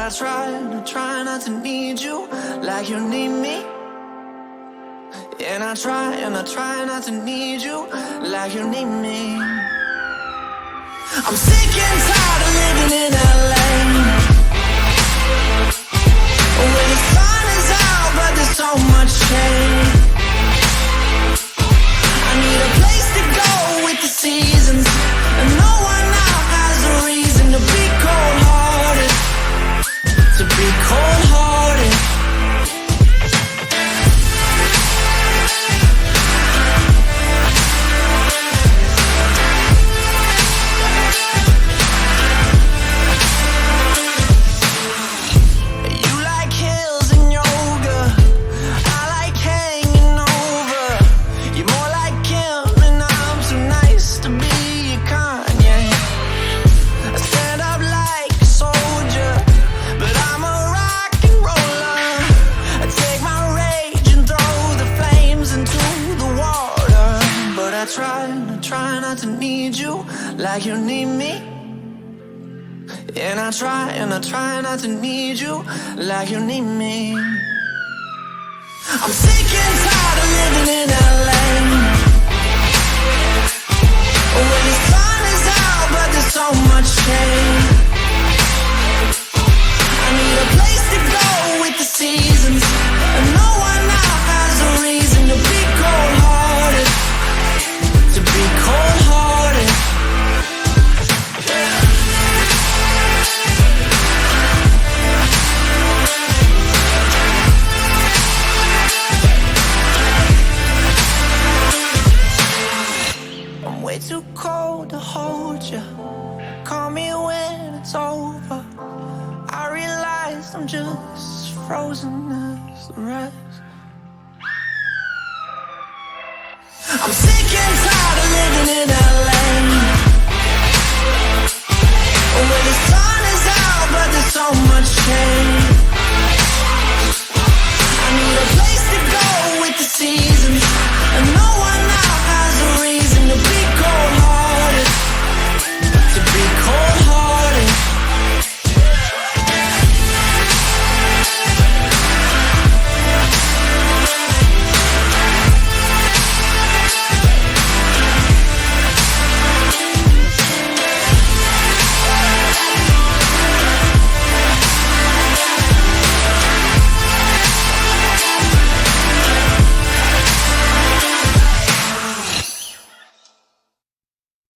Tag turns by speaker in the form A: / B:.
A: I try not to need you like you need me. And I try not to need you like you need me. I'm sick and tired of living in LA, where the sun is out but there's so much shade. I need a place to go with the seasons, and no one now has a reason to be cold-hearted, to be cold-hearted. I try not to need you like you need me. And I try not to need you like you need me. I'm sick and tired of living in LA, where the sun is out but there's so much shade. I need a place to go with the seasons, and no one now has a reason to be cold-hearted, to be cold-hearted. I'm way too cold to hold you. Call me when it's over. I realize I'm just frozen as the rest.